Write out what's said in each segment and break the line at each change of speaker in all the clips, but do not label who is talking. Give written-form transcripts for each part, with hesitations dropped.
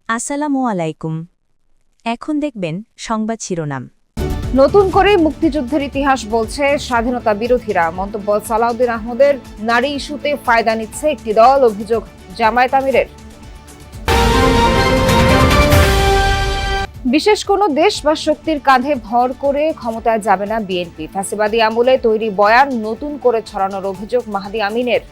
আসসালামু আলাইকুম। এখন দেখবেন সংবাদ শিরোনাম।
নতুন করে মুক্তিযুদ্ধের ইতিহাস বলছে স্বাধীনতা বিরোধীরা। মন্তব্য সালাউদ্দিন আহমদের। নারী ইস্যুতে ফায়দা নিচ্ছে একটি দল, অভিযোগ জামায়াত আমিরের। বিশেষ কোনো দেশ বা শক্তির কাঁধে ভর করে ক্ষমতায় যাবে না বিএনপি। ফ্যাসিবাদী আমলে তৈরি বয়ান নতুন করে ছড়ানোর অভিযোগ মাহদি আমিনের।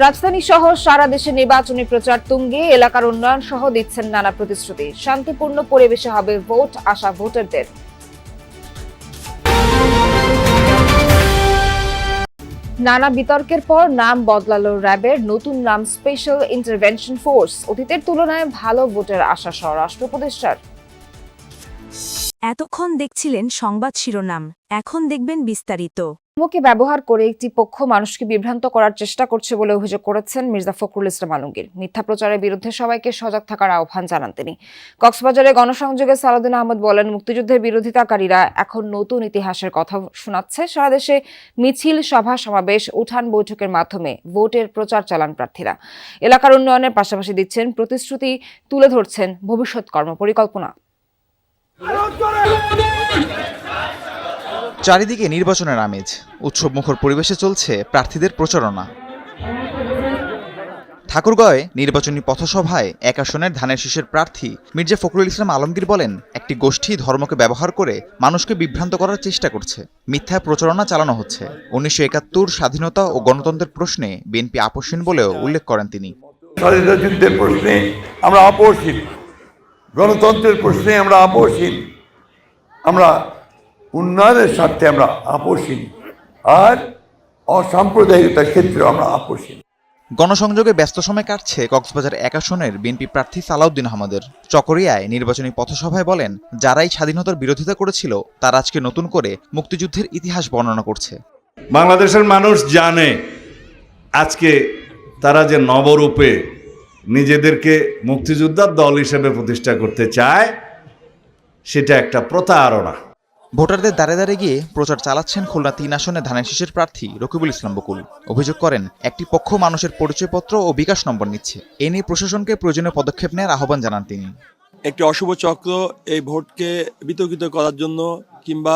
রাজধানী সহ সারা দেশে নির্বাচনী প্রচার তুঙ্গে। এলাকার উন্নয়ন সহ দিচ্ছেন নানা প্রতিশ্রুতি। শান্তিপূর্ণ পরিবেশে হবে ভোট, আশা ভোটারদের। নানা বিতর্কের পর নাম বদলালো র্যাবের, নতুন নাম স্পেশাল ইন্টারভেনশন ফোর্স। অতীতের তুলনায় ভালো ভোটের আশা স্বরাষ্ট্র উপদেষ্টার।
এতক্ষণ দেখছিলেন সংবাদ শিরোনাম, এখন দেখবেন বিস্তারিত।
ধর্মকে ব্যবহার করে একটি পক্ষ মানুষকে বিভ্রান্ত করার চেষ্টা করছে বলে অভিযোগ করেছেন মির্জা ফখরুল ইসলাম আলমগীর। মিথ্যা প্রচারের বিরুদ্ধে সবাইকে সজাগ থাকার আহ্বান জানান তিনি। কক্সবাজারে গণসংযোগে সালাউদ্দিন আহমদ বলেন, মুক্তিযুদ্ধের বিরোধিতাকারীরা এখন নতুন ইতিহাসের কথা শোনাচ্ছে। সারা দেশে মিছিল, সভা সমাবেশ, উঠান বৈঠকের মাধ্যমে ভোটের প্রচার চালান প্রার্থীরা। এলাকার উন্নয়নের পাশাপাশি দিচ্ছেন প্রতিশ্রুতি, তুলে ধরছেন ভবিষ্যৎ কর্মপরিকল্পনা।
চারিদিকে নির্বাচনের আমেজ, উৎসবমুখর পরিবেশে চলছে প্রার্থীদের প্রচারণা। ঠাকুরগাঁওয়ে নির্বাচনী পথসভায় এক আসনের ধানের শীষের প্রার্থী মির্জা ফখরুল ইসলাম আলমগীর বলেন, একটি গোষ্ঠী ধর্মকে ব্যবহার করে মানুষকে বিভ্রান্ত করার চেষ্টা করছে, মিথ্যা প্রচারণা চালানো হচ্ছে। 1971 স্বাধীনতা ও গণতন্ত্রের প্রশ্নে বিএনপি আপোষহীন বলেও উল্লেখ করেন তিনি।
স্বাধীনতা যুদ্ধের প্রশ্নে আমরা আপোষহীন, গণতন্ত্রের প্রশ্নে আমরা আপোষহীন, আমরা উন্নয়নের স্বার্থে আমরা আপোষহীন, আর অসাম্প্রদায়িকতার ক্ষেত্রে আমরা আপোষহীন।
গণসংযোগে ব্যস্ত সময় কাটছে কক্সবাজার এক আসনের বিএনপি প্রার্থী সালাউদ্দিন আহমদের। চকরিয়ায় নির্বাচনী পথসভায় বলেন, যারাই স্বাধীনতার বিরোধিতা করেছিল তারা আজকে নতুন করে মুক্তিযুদ্ধের ইতিহাস বর্ণনা করছে।
বাংলাদেশের মানুষ জানে আজকে তারা যে নবরূপে নিজেদেরকে মুক্তিযোদ্ধার দল হিসেবে প্রতিষ্ঠা করতে চায়, সেটা একটা প্রতারণা।
ভোটারদের দ্বারে দ্বারে গিয়ে প্রচার চালাচ্ছেন খুলনা 3 আসনে ধানের শীষের প্রার্থী রকিবুল ইসলাম বকুল। অভিযোগ করেন, একটি পক্ষ মানুষের পরিচয়পত্র ও বিকাশ নম্বর নিচ্ছে। এ নিয়ে প্রশাসনকে প্রয়োজনীয় পদক্ষেপ নেওয়ার আহ্বান জানান তিনি।
একটি অশুভ চক্র এই ভোটকে বিতর্কিত করার জন্য কিংবা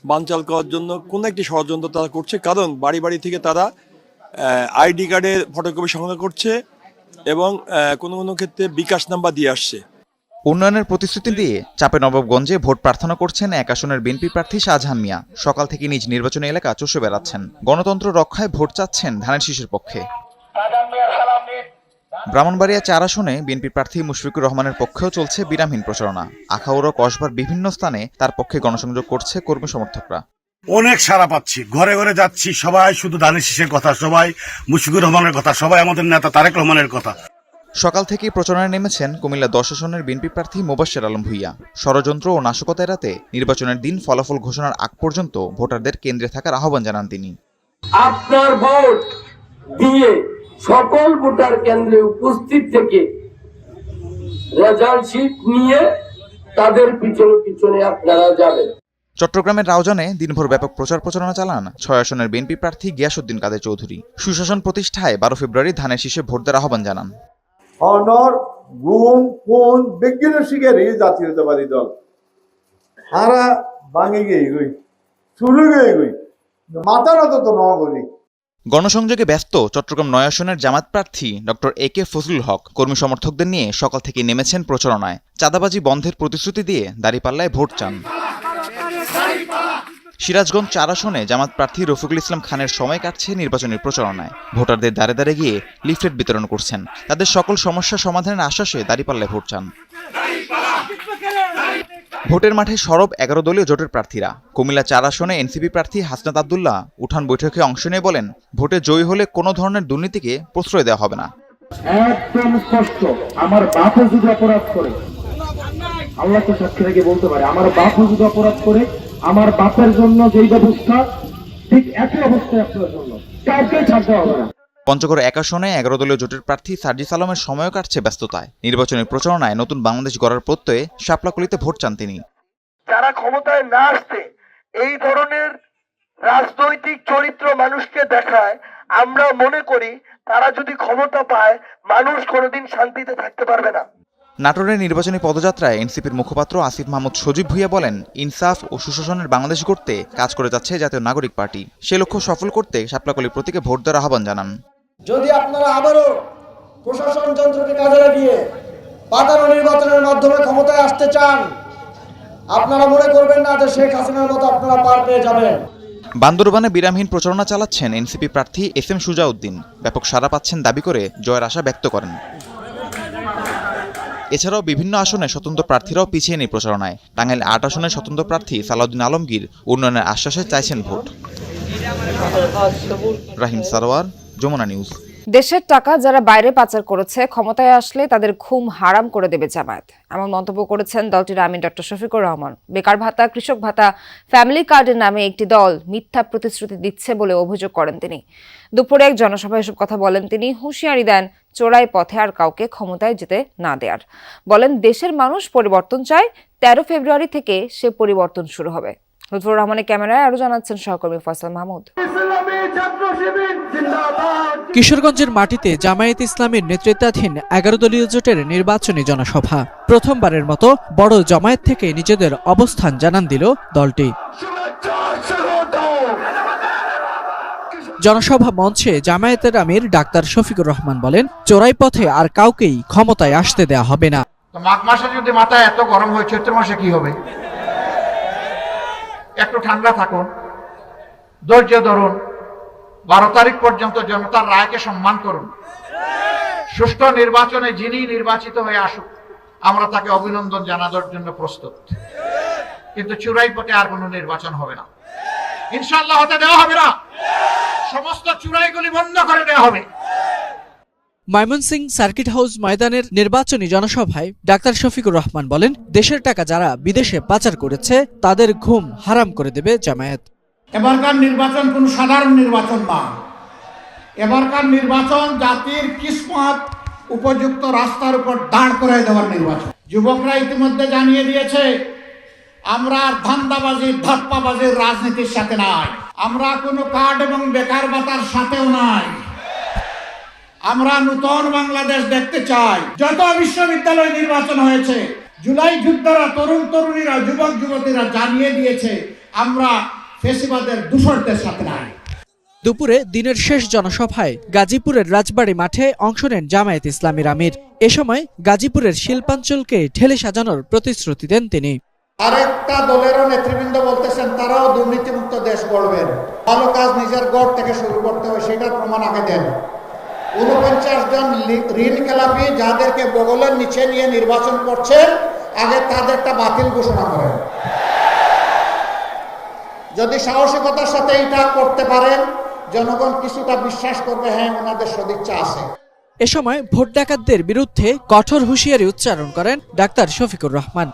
বানচাল করার জন্য কোন একটি ষড়যন্ত্র তারা করছে। কারণ বাড়ি বাড়ি থেকে তারা আইডি কার্ডের ফটোকপি সংগ্রহ করছে এবং কোনো কোনো ক্ষেত্রে বিকাশ নাম্বার দিয়ে আসছে।
উন্নয়নের প্রতিশ্রুতি দিয়ে চাপে নবাবগঞ্জে ভোট প্রার্থনা করছেন এক আসনের বিএনপি প্রার্থী শাহজাহান মিয়া। সকাল থেকে নিজ নির্বাচনী এলাকা চষে বেড়াচ্ছেন। গণতন্ত্র রক্ষায় ভোট চাচ্ছেন ধানের শীষের পক্ষে। ব্রাহ্মণবাড়িয়া 4 আসনে বিএনপি প্রার্থী মুশফিকুর রহমানের পক্ষেও চলছে বিরামহীন প্রচারণা। আখাউড়া, কসবার বিভিন্ন স্থানে তার পক্ষে গণসংযোগ করছে কর্মী সমর্থকরা।
অনেক সাড়া পাচ্ছি, ঘরে ঘরে যাচ্ছি, সবাই শুধু ধানের শীষের কথা, সবাই মুশফিকুর রহমানের কথা, সবাই আমাদের নেতা তারেক রহমানের কথা।
সকাল থেকেই প্রচারণায় নেমেছেন কুমিল্লা 10 আসনের বিএনপি প্রার্থী মোবাশ্বের আলম ভূঁইয়া। ষড়যন্ত্র ও নাশকতা এড়াতে নির্বাচনের দিন ফলাফল ঘোষণার আগ পর্যন্ত ভোটারদের কেন্দ্রে থাকার আহ্বান জানান তিনি।
আপনার ভোট দিয়ে সকল ভোটার কেন্দ্রে উপস্থিত থেকে রেজাল্ট শিট নিয়ে তাদের পিছনে পিছনে আপনারা যাবেন।
চট্টগ্রামের রাউজানে দিনভর ব্যাপক প্রচার প্রচারণা চালান 6 আসনের বিএনপি প্রার্থী গিয়াসউদ্দিন কাদের চৌধুরী। সুশাসন প্রতিষ্ঠায় 12 ফেব্রুয়ারি ধানের শীষে ভোট দেওয়ার আহ্বান জানান।
অনর গুম কোন বিজ্ঞান শিকারী জাতীয়তাবাদী দল হারা ভাঙে গিয়ে গই শুরু গিয়ে গই মাথার তো নগরী।
গণসংযোগে ব্যস্ত চট্টগ্রাম 9 আসনের জামাত প্রার্থী ডক্টর AK ফজলুল হক কর্মী সমর্থকদের নিয়ে সকাল থেকে নেমেছেন প্রচারণায়। চাঁদাবাজি বন্ধের প্রতিশ্রুতি দিয়ে দাঁড়িপাল্লায় ভোট চান। সিরাজগঞ্জ 4 আসনে জামাত প্রার্থী রফিকুল ইসলাম খানের সময় কাটছে নির্বাচনী প্রচারণায়। ভোটারদের দ্বারে দ্বারে গিয়ে লিফলেট বিতরণ করছেন। তাদের সকল সমস্যা সমাধানের আশ্বাসে দাঁড়িপাল্লায় ভোট চান। ভোটের মাঠে সরব 11 দলীয় জোটের প্রার্থীরা। কুমিল্লা 4 আসনে এনসিপি প্রার্থী হাসনাত আব্দুল্লাহ উঠান বৈঠকে অংশ নিয়ে বলেন, ভোটে জয়ী হলে কোনো ধরনের দুর্নীতিকে প্রশ্রয় দেওয়া হবে না।
একদম স্পষ্ট, আমার বাপও যদি অপরাধ করে, আল্লাহ তো সাক্ষী রেখে বলতে পারে, আমার বাপও যদি অপরাধ করে, আমার বাপের জন্য যেই ব্যবস্থা ঠিক একই অবস্থায় আপনার জন্য কাউকে ছাড় দেওয়া হবে না।
পঞ্চগড় 1 আসনে 11 দলীয় জোটের প্রার্থী সার্জিস আলমের সময়ও কাটছে ব্যস্ততায়। নির্বাচনী প্রচারণায় নতুন বাংলাদেশ গড়ার প্রত্যয়ে শাপলাকলিতে ভোট চান তিনি।
যারা ক্ষমতায় না আসতে এই ধরনের
রাজনৈতিক চরিত্র মানুষকে দেখায়। আমরা মনে করি তারা যদি ক্ষমতা পায়, মানুষ কোনোদিন শান্তিতে থাকতে পারবে না।
নাটোরের নির্বাচনী পদযাত্রায় এনসিপির মুখপাত্র আসিফ মাহমুদ সজীব ভুঁইয়া বলেন, ইনসাফ ও সুশাসনের বাংলাদেশ গড়তে কাজ করে যাচ্ছে জাতীয় নাগরিক পার্টি। সে লক্ষ্য সফল করতে শাপলাকলী প্রতীকে ভোট দেওয়ার আহ্বান জানান।
যদি আপনারা আবারও প্রশাসন যন্ত্রকে কাজে লাগিয়ে পাতানো নির্বাচনের মাধ্যমে ক্ষমতায় আসতে চান, আপনারা মনে করবেন না যে শেখ হাসিনার মতো আপনারা পার পেয়ে যাবেন।
বান্দরবানে বিরামহীন প্রচারণা চালাচ্ছেন এনসিপি প্রার্থী এস.এম. সুজাউদ্দিন। ব্যাপক সাড়া পাচ্ছেন দাবি করে জয়ের আশা ব্যক্ত করেন। এছাড়াও বিভিন্ন আসনে স্বতন্ত্র প্রার্থীরাও পিছিয়ে নেই প্রচারণায়। টাঙ্গাইল ৮ আসনের স্বতন্ত্র প্রার্থী সালাউদ্দিন আলমগীর উন্নয়নের আশ্বাসে চাইছেন ভোট। রাহিম সারোয়ার, যমুনা নিউজ।
দেশের টাকা যারা বাইরে পাচার করেছে, ক্ষমতায় আসলে তাদের ঘুম হারাম করে দেবে জামায়াত, এমন মন্তব্য করেছেন দলটির আমির ডক্টর শফিকুর রহমান। বেকার ভাতা, কৃষক ভাতা, ফ্যামিলি কার্ডের নামে একটি দল মিথ্যা প্রতিশ্রুতি দিচ্ছে বলে অভিযোগ করেন তিনি। দুপুরে এক জনসভায় এসব কথা বলেন তিনি। হুঁশিয়ারি দেন চোরাই পথে আর কাউকে ক্ষমতায় যেতে না দেয়ার। বলেন দেশের মানুষ পরিবর্তন চায়, 13 ফেব্রুয়ারি থেকে সে পরিবর্তন শুরু হবে। লুৎফুর রহমানের ক্যামেরায় আরো জানাচ্ছেন সহকর্মী ফয়সাল মাহমুদ।
কিশোরগঞ্জের মাটিতে জামায়াত ইসলামীর নেতৃত্বাধীন 11 দলীয় জোটের নির্বাচনী জনসভা। প্রথমবারের মতো বড় জামায়াত থেকে নিজেদের অবস্থান জানান দিল দলটি। জনসভা মঞ্চে জামায়াতের আমির ডাক্তার শফিকুর রহমান বলেন, চোরাই পথে আর কাউকেই ক্ষমতায় আসতে দেয়া হবে না।
মাঘ মাসে যদি মাথা এত গরম হয়, চৈত্র মাসে কি হবে? একটু ঠান্ডা থাকুন, ধৈর্য ধরুন। 12 তারিখ পর্যন্ত জনতার রায়কে সম্মান করুন। সুষ্ঠু নির্বাচনে যিনি নির্বাচিত হয়ে আসুক, আমরা তাকে অভিনন্দন জানানোর জন্য প্রস্তুত। কিন্তু চুরাই পথে আর কোনো নির্বাচন হবে না, ইনশাআল্লাহ হতে দেওয়া হবে না। সমস্ত চুরাইগুলি বন্ধ করে দেওয়া হবে।
ময়মনসিংহ সার্কিট হাউস ময়দানের নির্বাচনী জনসভায় ডাক্তার শফিকুর রহমান বলেন, দেশের টাকা যারা বিদেশে পাচার করেছে তাদের ঘুম হারাম করে দেবে জামায়াত।
এবারকার নির্বাচন কোনো সাধারণ নির্বাচন না। এবারকার নির্বাচন জাতির কিসমত উপযুক্ত রাস্তার উপর দাঁড় করে দেওয়ার নির্বাচন। যুবকরা ইতিমধ্যে জানিয়ে দিয়েছে, আমরা আর ধান্দাবাজি, ধাপ্পাবাজির রাজনীতির সাথে নাই। আমরা কোনো কার্ড এবং বেকার ভাতার সাথেও নাই। আমরা নতুন বাংলাদেশ দেখতে চাই। যত বিশ্ববিদ্যালয় নির্বাচন হয়েছে, জুলাই যোদ্ধারা, তরুণ তরুণীরা, যুবক যুবতীরা জানিয়ে দিয়েছে, আমরা ফেসিবাদের দূষরদের সাথে নাই।
দুপুরে দিনের শেষ জনসভায় গাজীপুরের রাজবাড়ী মাঠে অংশ নেন জামায়াত ইসলামীর আমির। এ সময় গাজীপুরের শিল্পাঞ্চলকে ঢেলে সাজানোর প্রতিশ্রুতি দেন তিনি।
আরেকটা দলেরও নেতৃবৃন্দ বলতেছেন তারাও দুর্নীতিমুক্ত দেশ গড়বেন। ভালো কাজ নিজের গড় থেকে শুরু করতে হবে, সেটার প্রমাণ আগে দেন। 49 জন ঋণ খেলাপি যাদেরকে বগলের নিচে নিয়ে নির্বাচন করছে, আগে তাদেরটা বাতিল ঘোষণা করেন। যদি সাহসিকতার সাথে এটা করতে পারেন, জনগণ কিছুটা বিশ্বাস করবে, হ্যাঁ ওনাদের সদিচ্ছা আছে।
এ সময় ভোট ডাকাতদের বিরুদ্ধে কঠোর হুঁশিয়ারি উচ্চারণ করেন ডাক্তার শফিকুর রহমান।